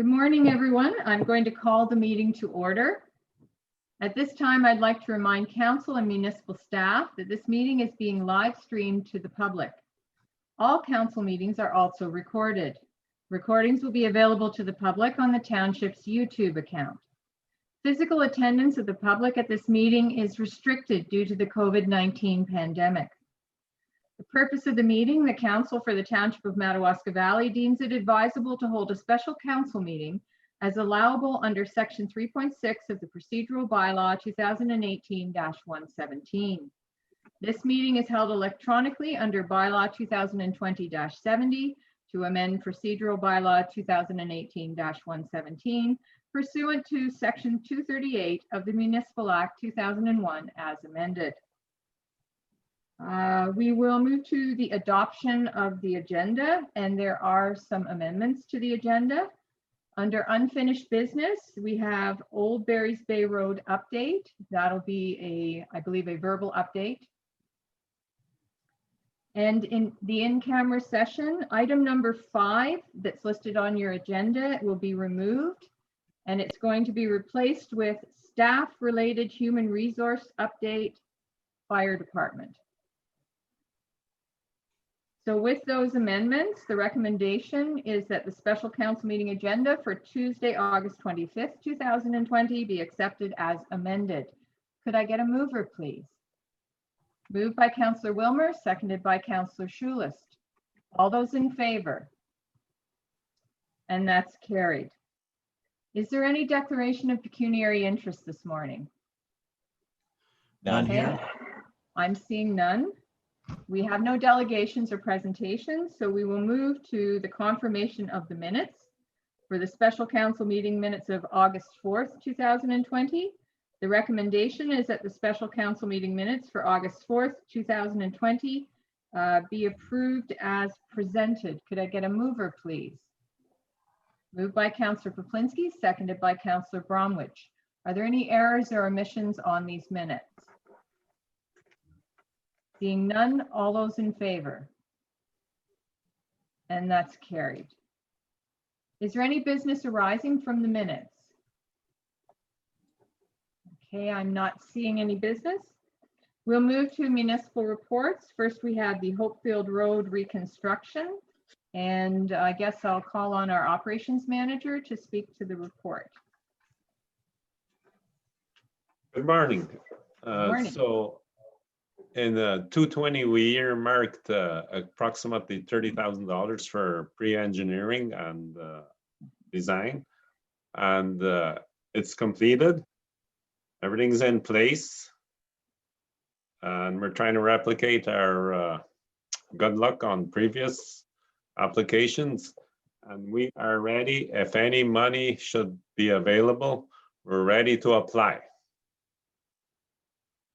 Good morning, everyone. I'm going to call the meeting to order. At this time, I'd like to remind council and municipal staff that this meeting is being live streamed to the public. All council meetings are also recorded. Recordings will be available to the public on the township's YouTube account. Physical attendance of the public at this meeting is restricted due to the COVID-19 pandemic. The purpose of the meeting, the Council for the Township of Madawaska Valley deems it advisable to hold a special council meeting as allowable under Section 3.6 of the Procedural Bylaw 2018-117. This meeting is held electronically under Bylaw 2020-70 to amend Procedural Bylaw 2018-117 pursuant to Section 238 of the Municipal Act 2001 as amended. We will move to the adoption of the agenda, and there are some amendments to the agenda. Under unfinished business, we have Old Barry's Bay Road update. That'll be I believe, a verbal update. And in the in-camera session, item number 5 that's listed on your agenda will be removed, and it's going to be replaced with staff-related human resource update, fire department. So with those amendments, the recommendation is that the special council meeting agenda for Tuesday, August 25th, 2020 be accepted as amended. Could I get a mover, please? Moved by Councillor Wilmer, seconded by Councillor Schulist. All those in favor? And that's carried. Is there any declaration of pecuniary interest this morning? None here. I'm seeing none. We have no delegations or presentations, so we will move to the confirmation of the minutes for the special council meeting minutes of August 4th, 2020. The recommendation is that the special council meeting minutes for August 4th, 2020 be approved as presented. Could I get a mover, please? Moved by Councillor Poplinski, seconded by Councillor Bromwich. Are there any errors or omissions on these minutes? Seeing none, all those in favor? And that's carried. Is there any business arising from the minutes? Okay, I'm not seeing any business. We'll move to municipal reports. First, we have the Hopefield Road reconstruction. And I guess I'll call on our operations manager to speak to the report. Good morning. Good morning. So in 220, we earmarked approximately $30,000 for pre-engineering and design, and it's completed. Everything's in place, and we're trying to replicate our good luck on previous applications, and we are ready. If any money should be available, we're ready to apply.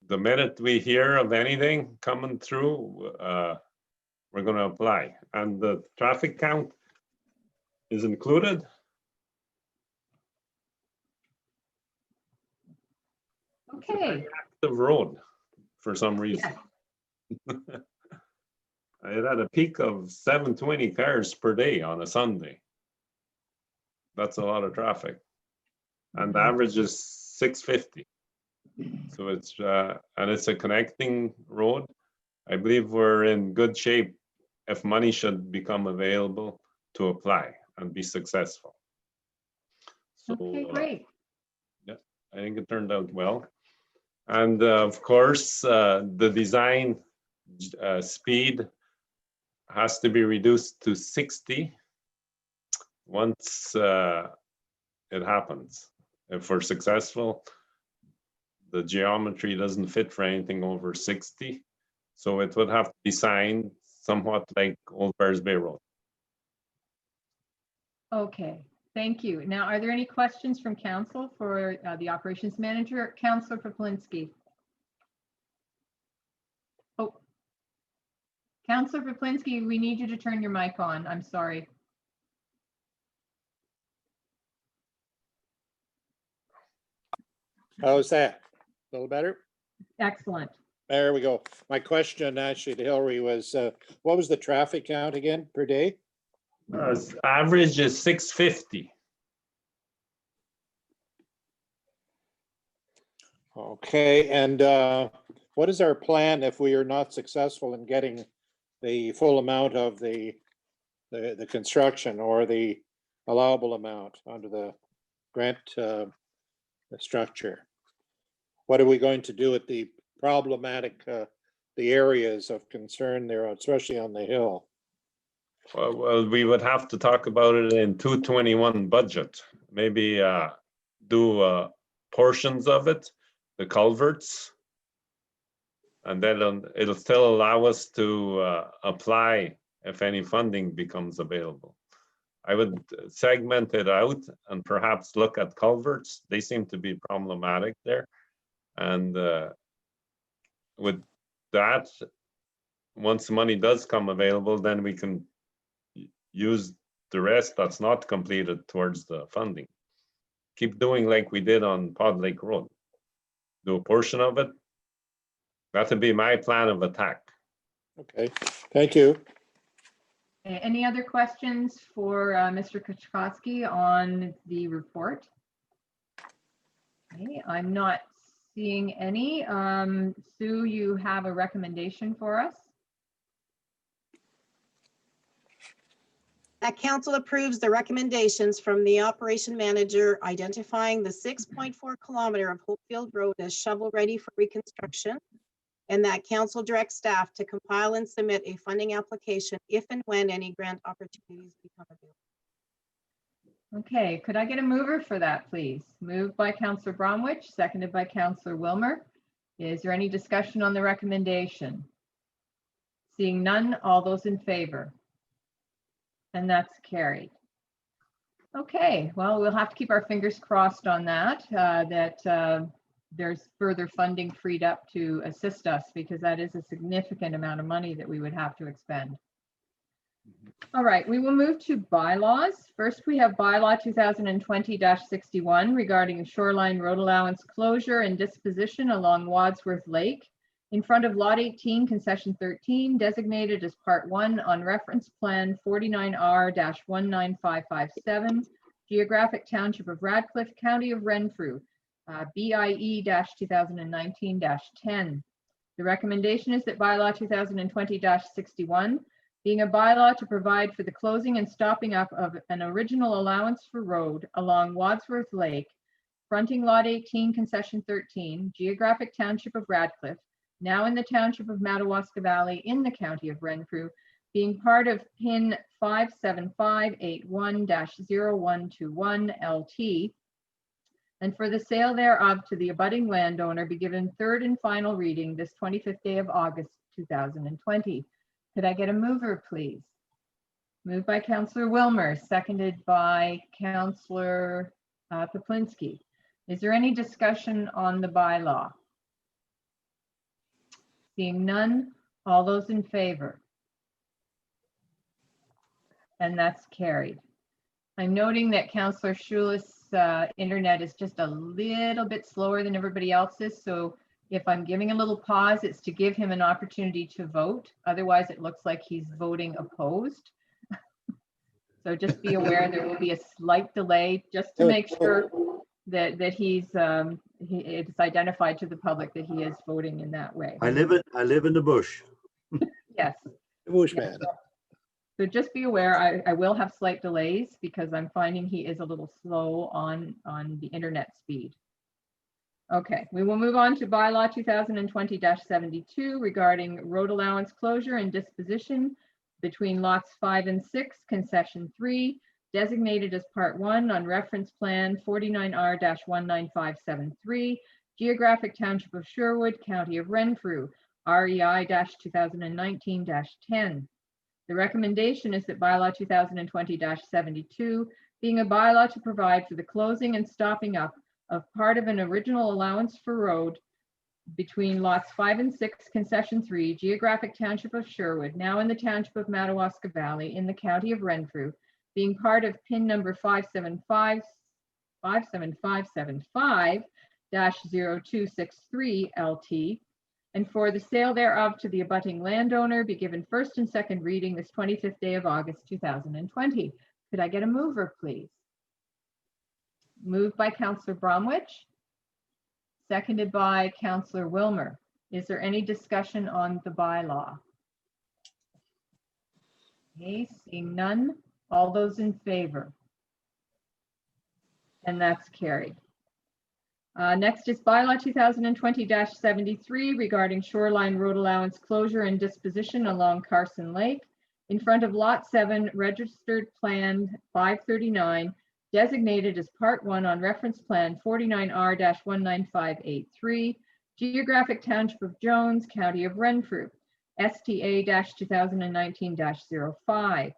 The minute we hear of anything coming through, we're going to apply. And the traffic count is included. Okay. Active road for some reason. Yeah. It had a peak of 720 cars per day on a Sunday. That's a lot of traffic. And the average is 650. So it's and it's a connecting road. I believe we're in good shape if money should become available to apply and be successful. So, Okay, great. yeah, I think it turned out well. And of course, the design speed has to be reduced to 60 once it happens. If we're successful, the geometry doesn't fit for anything over 60. So it would have to be signed somewhat like Old Barry's Bay Road. Okay, thank you. Now, are there any questions from council for the operations manager? Councillor Poplinski. Oh, Councillor Poplinski, we need you to turn your mic on. I'm sorry. How's that? A little better? Excellent. There we go. My question actually to Hillary was, what was the traffic count again per day? Average is 650. Okay, and what is our plan if we are not successful in getting the full amount of the construction or the allowable amount under the grant structure? What are we going to do with the problematic, the areas of concern there, especially on the hill? Well, we would have to talk about it in 221 budget. Maybe do portions of it, the culverts, and then it'll still allow us to apply if any funding becomes available. I would segment it out and perhaps look at culverts. They seem to be problematic there. And with that, once the money does come available, then we can use the rest that's not completed towards the funding. Keep doing like we did on Pod Lake Road. Do a portion of it. That would be my plan of attack. Okay, thank you. Any other questions for Mr. Kuchkowski on the report? Okay, I'm not seeing any. Sue, you have a recommendation for us? That council approves the recommendations from the operation manager identifying the 6.4 kilometer of Hopefield Road as shovel ready for reconstruction. And that council directs staff to compile and submit a funding application if and when any grant opportunities become available. Okay, could I get a mover for that, please? Moved by Councillor Bromwich, seconded by Councillor Wilmer. Is there any discussion on the recommendation? Seeing none, all those in favor? And that's carried. Okay, well, we'll have to keep our fingers crossed on that, there's further funding freed up to assist us, because that is a significant amount of money that we would have to expend. All right, we will move to bylaws. First, we have bylaw 2020-61 regarding shoreline road allowance closure and disposition along Wadsworth Lake in front of Lot 18, Concession 13, designated as Part 1 on Reference Plan 49R-19557, Geographic Township of Radcliffe, County of Renfrew, BIE-2019-10. The recommendation is that bylaw 2020-61, being a bylaw to provide for the closing and stopping up of an original allowance for road along Wadsworth Lake, fronting Lot 18, Concession 13, Geographic Township of Radcliffe, now in the Township of Madawaska Valley in the County of Renfrew, being part of PIN 57581-0121 LT, and for the sale thereof to the abutting landowner be given third and final reading this 25th day of August 2020. Could I get a mover, please? Moved by Councillor Wilmer, seconded by Councillor Poplinski. Is there any discussion on the bylaw? Seeing none, all those in favor? And that's carried. I'm noting that Councillor Schulis' internet is just a little bit slower than everybody else's. So if I'm giving a little pause, it's to give him an opportunity to vote. Otherwise, it looks like he's voting opposed. So just be aware there will be a slight delay just to make sure that it's identified to the public that he is voting in that way. I live in the bush. Yes. Bushman. So just be aware, I will have slight delays because I'm finding he is a little slow on the internet speed. Okay, we will move on to bylaw 2020-72 regarding road allowance closure and disposition between lots 5 and 6, concession 3, designated as Part 1 on Reference Plan 49R-19573, Geographic Township of Sherwood, County of Renfrew, REI-2019-10. The recommendation is that bylaw 2020-72, being a bylaw to provide for the closing and stopping up of part of an original allowance for road between lots 5 and 6, concession 3, Geographic Township of Sherwood, now in the Township of Madawaska Valley in the County of Renfrew, being part of PIN number 575-0263 LT, and for the sale thereof to the abutting landowner be given first and second reading this 25th day of August 2020. Could I get a mover, please? Moved by Councillor Bromwich, seconded by Councillor Wilmer. Is there any discussion on the bylaw? Okay, seeing none. All those in favor? And that's carried. Next is bylaw 2020-73 regarding shoreline road allowance closure and disposition along Carson Lake in front of Lot 7, registered plan 539, designated as Part 1 on reference plan 49R-19583, geographic township of Jones, county of Renfrew, STA-2019-05.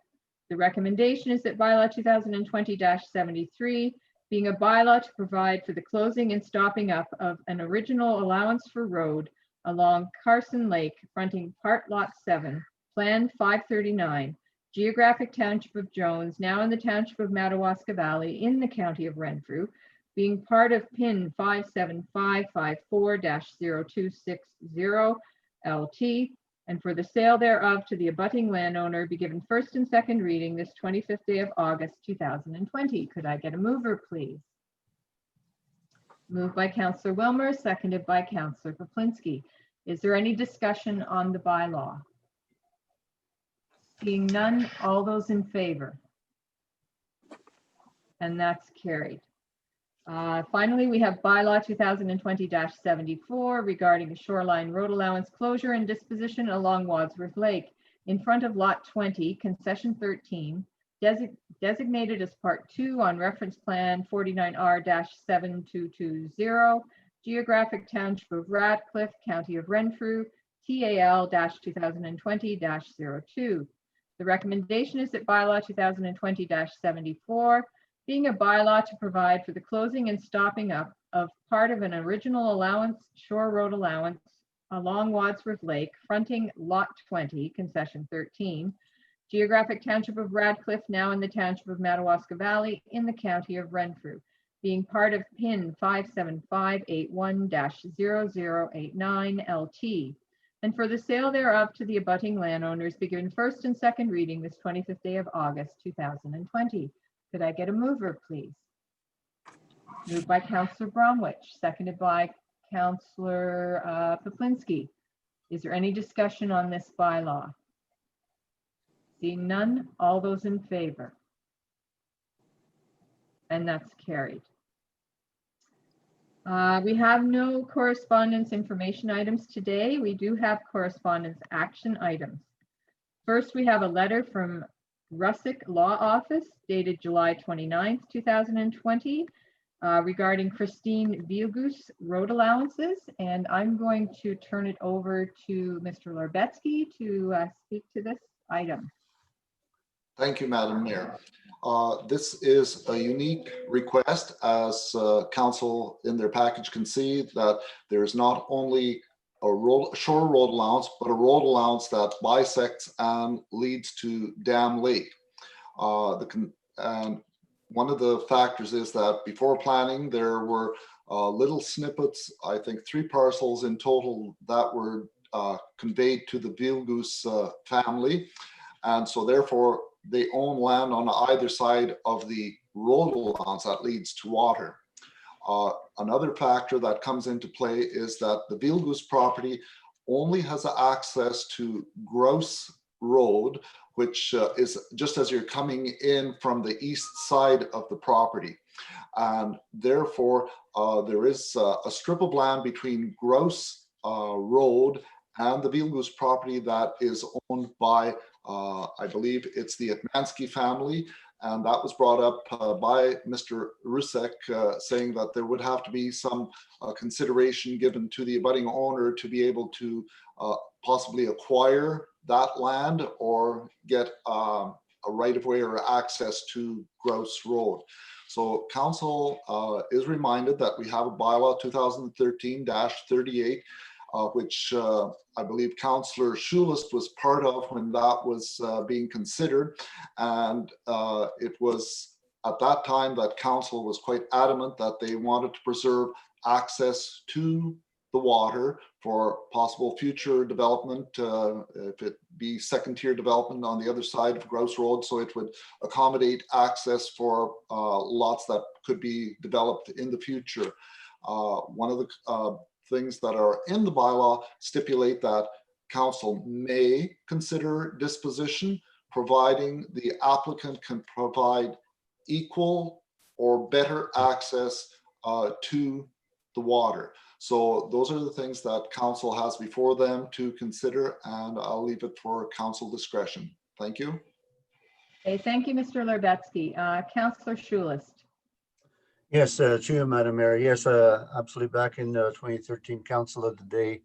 The recommendation is that bylaw 2020-73, being a bylaw to provide for the closing and stopping up of an original allowance for road along Carson Lake fronting Part Lot 7, Plan 539, geographic township of Jones, now in the township of Madawaska Valley in the county of Renfrew, being part of PIN 57554-0260 LT, and for the sale thereof to the abutting landowner be given first and second reading this 25th day of August 2020. Could I get a mover, please? Moved by Councillor Wilmer, seconded by Councillor Poplinski. Is there any discussion on the bylaw? Seeing none, all those in favor? And that's carried. Finally, we have bylaw 2020-74 regarding the shoreline road allowance closure and disposition along Wadsworth Lake in front of Lot 20, concession 13, designated as Part 2 on reference plan 49R-7220, geographic township of Radcliffe, county of Renfrew, TAL-2020-02. The recommendation is that bylaw 2020-74, being a bylaw to provide for the closing and stopping up of part of an original allowance, shore road allowance along Wadsworth Lake, fronting Lot 20, concession 13, geographic township of Radcliffe, now in the township of Madawaska Valley in the county of Renfrew, being part of PIN 57581-0089 LT, and for the sale thereof to the abutting landowners be given first and second reading this 25th day of August 2020. Could I get a mover, please? Moved by Councillor Bromwich, seconded by Councillor Poplinski. Is there any discussion on this bylaw? Seeing none, all those in favor? And that's carried. We have no correspondence information items today. We do have correspondence action items. First, we have a letter from Russick Law Office dated July 29th, 2020 regarding Christine Vilgus road allowances. And I'm going to turn it over to Mr. Larbetsky to speak to this item. Thank you, Madam Mayor. This is a unique request, as council in their package can see, that there is not only a shore road allowance, but a road allowance that bisects and leads to Dam Lake. And one of the factors is that before planning, there were little snippets, I think 3 parcels in total, that were conveyed to the Vilgus family. And so therefore, they own land on either side of the road allowance that leads to water. Another factor that comes into play is that the Vilgus property only has access to Gross Road, which is just as you're coming in from the east side of the property. And therefore, there is a strip of land between Gross Road and the Vilgus property that is owned by, I believe it's the Atmansky family. And that was brought up by Mr. Rusek, saying that there would have to be some consideration given to the abutting owner to be able to possibly acquire that land or get a right-of-way or access to Gross Road. So council is reminded that we have a bylaw 2013-38, which I believe Councillor Schulist was part of when that was being considered. And it was at that time that council was quite adamant that they wanted to preserve access to the water for possible future development, if it be second-tier development on the other side of Gross Road, so it would accommodate access for lots that could be developed in the future. One of the things that are in the bylaw stipulate that council may consider disposition, providing the applicant can provide equal or better access to the water. So those are the things that council has before them to consider, and I'll leave it for council discretion. Thank you. Okay, thank you, Mr. Larbetsky. Councillor Schulist. Yes, Chair, Madam Mayor. Yes, absolutely. Back in 2013, Council of the Day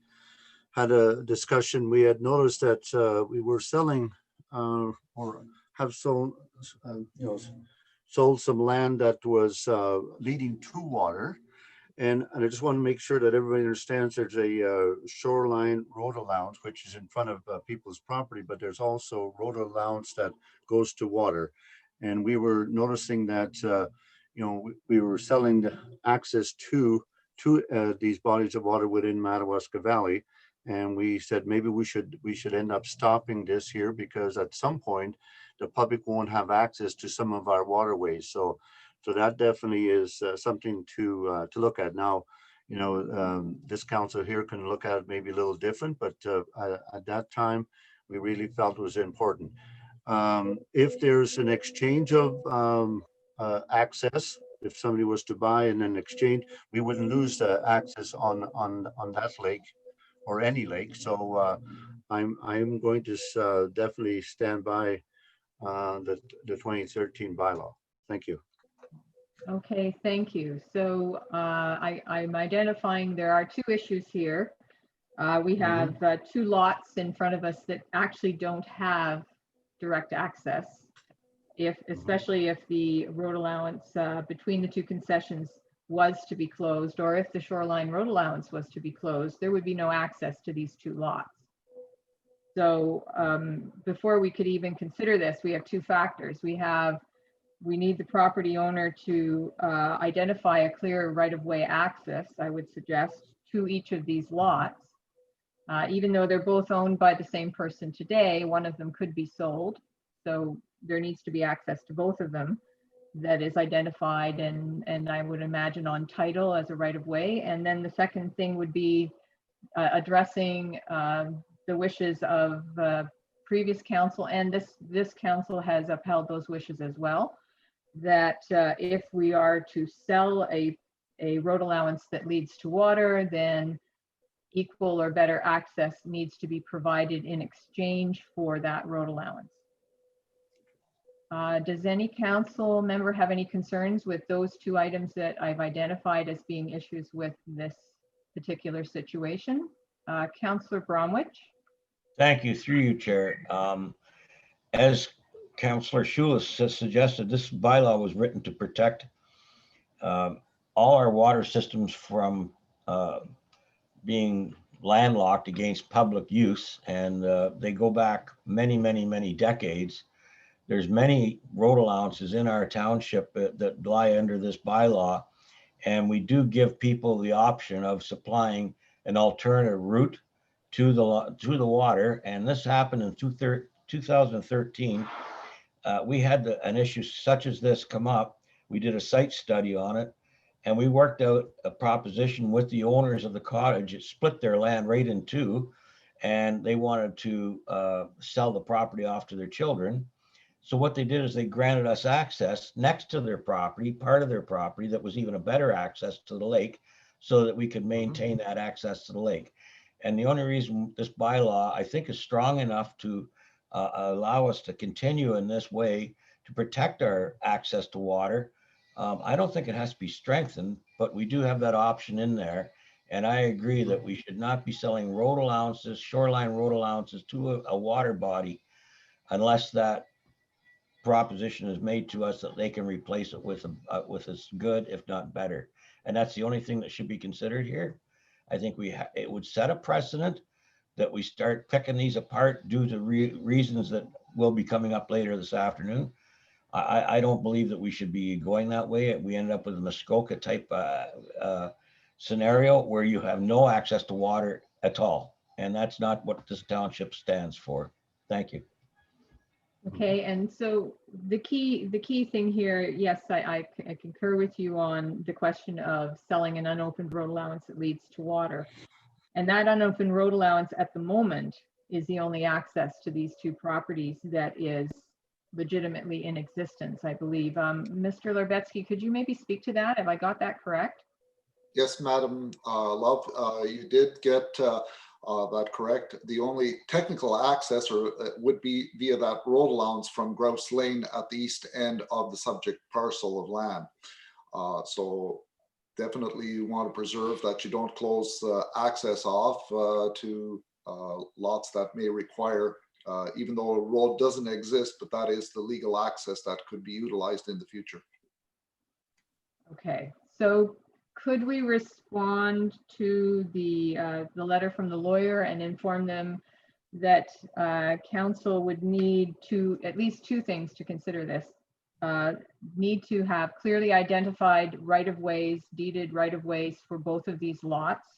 had a discussion. We had noticed that we were selling or have sold, sold some land that was leading to water. And I just want to make sure that everybody understands there's a shoreline road allowance, which is in front of people's property, but there's also road allowance that goes to water. And we were noticing that, we were selling the access to these bodies of water within Madawaska Valley. And we said, maybe we should end up stopping this here, because at some point the public won't have access to some of at so that definitely is something to look at. Now, this council here can look at it maybe a little different, but at that time, we really felt it was important. If there's an exchange of access, if somebody was to buy and then exchange, we wouldn't lose access on that lake or any lake. So I'm going to definitely stand by the 2013 bylaw. Thank you. Okay, thank you. So I'm identifying there are two issues here. We have two lots in front of us that actually don't have direct access. Especially if the road allowance between the two concessions was to be closed, or if the shoreline road allowance was to be closed, there would be no access to these two lots. So before we could even consider this, we have two factors. We need the property owner to identify a clear right-of-way access, I would suggest, to each of these lots. Even though they're both owned by the same person today, one of them could be sold. So there needs to be access to both of them that is identified and I would imagine on title as a right-of-way. And then the second thing would be addressing the wishes of previous council, and this council has upheld those wishes as well, that if we are to sell a road allowance that leads to water, then equal or better access needs to be provided in exchange for that road allowance. Does any council member have any concerns with those two items that I've identified as being issues with this particular situation? Councillor Bromwich? Thank you, through you, Chair. As Councillor Schulis has suggested, this bylaw was written to protect all our water systems from being landlocked against public use, and they go back many, many, many decades. There's many road allowances in our township that lie under this bylaw, and we do give people the option of supplying an alternative route to the water. And this happened in 2013. We had an issue such as this come up. We did a site study on it, and we worked out a proposition with the owners of the cottage. It split their land right in two, and they wanted to sell the property off to their children. So what they did is they granted us access next to their property, part of their property that was even a better access to the lake, so that we could maintain that access to the lake. And the only reason this bylaw, I think, is strong enough to allow us to continue in this way to protect our access to water. I don't think it has to be strengthened, but we do have that option in there. And I agree that we should not be selling road allowances, shoreline road allowances to a water body unless that proposition is made to us that they can replace it with as good, if not better. And that's the only thing that should be considered here. I think it would set a precedent that we start picking these apart due to reasons that will be coming up later this afternoon. I don't believe that we should be going that way. We end up with a Muskoka type scenario where you have no access to water at all. And that's not what this township stands for. Thank you. Okay, and so the key thing here, yes, I concur with you on the question of selling an unopened road allowance that leads to water. And that unopened road allowance at the moment is the only access to these two properties that is legitimately in existence, I believe. Mr. Larbetsky, could you maybe speak to that? Have I got that correct? Yes, Madam Love, you did get that correct. The only technical access would be via that road allowance from Grouse Lane at the east end of the subject parcel of land. So definitely you want to preserve that you don't close access off to lots that may require, even though a road doesn't exist, but that is the legal access that could be utilized in the future. Okay, so could we respond to the letter from the lawyer and inform them that council would need to, at least two things to consider this. Need to have clearly identified right-of-ways, deeded right-of-ways for both of these lots.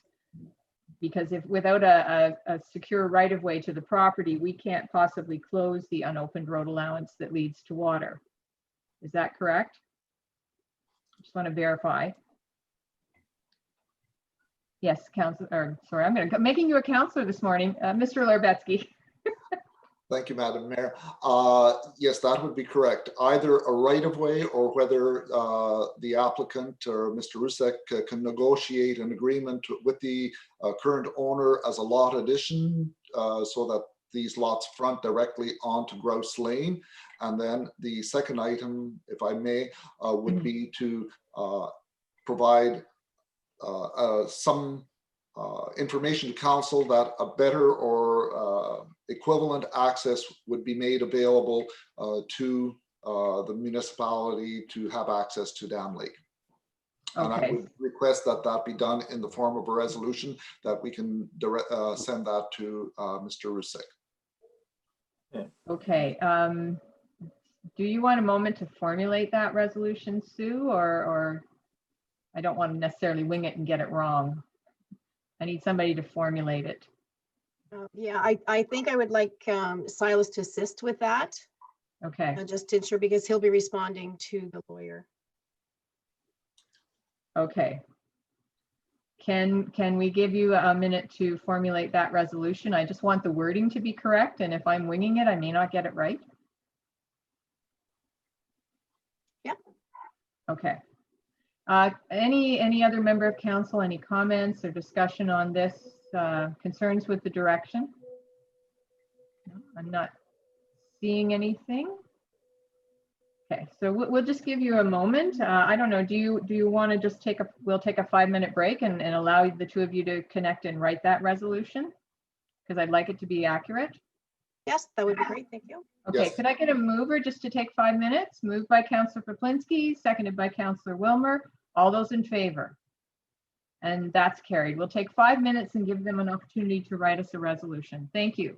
Because if without a secure right-of-way to the property, we can't possibly close the unopened road allowance that leads to water. Is that correct? Just want to verify. Yes, Council, or sorry, I'm making you a counselor this morning, Mr. Larbetsky. Thank you, Madam Mayor. Yes, that would be correct. Either a right-of-way or whether the applicant or Mr. Rusek can negotiate an agreement with the current owner as a lot addition so that these lots front directly onto Grouse Lane. And then the second item, if I may, would be to provide some information to council that a better or equivalent access would be made available to the municipality to have access to Dam Lake. And I would request that that be done in the form of a resolution that we can send that to Mr. Rusek. Okay. Do you want a moment to formulate that resolution, Sue, or I don't want to necessarily wing it and get it wrong. I need somebody to formulate it. Yeah, I think I would like Silas to assist with that. Okay. Just to ensure, because he'll be responding to the lawyer. Okay. Can we give you a minute to formulate that resolution? I just want the wording to be correct, and if I'm winging it, I may not get it right. Yep. Okay. Any other member of council, any comments or discussion on this, concerns with the direction? No, I'm not seeing anything. Okay, so we'll just give you a moment. I don't know, do you want to just we'll take a 5-minute break and allow the two of you to connect and write that resolution? Because I'd like it to be accurate. Yes, that would be great. Thank you. Okay, Yes. Could I get a mover just to take 5 minutes? Moved by Councillor Poplinski, seconded by Councillor Wilmer. All those in favor? And that's carried. We'll take 5 minutes and give them an opportunity to write us a resolution. Thank you.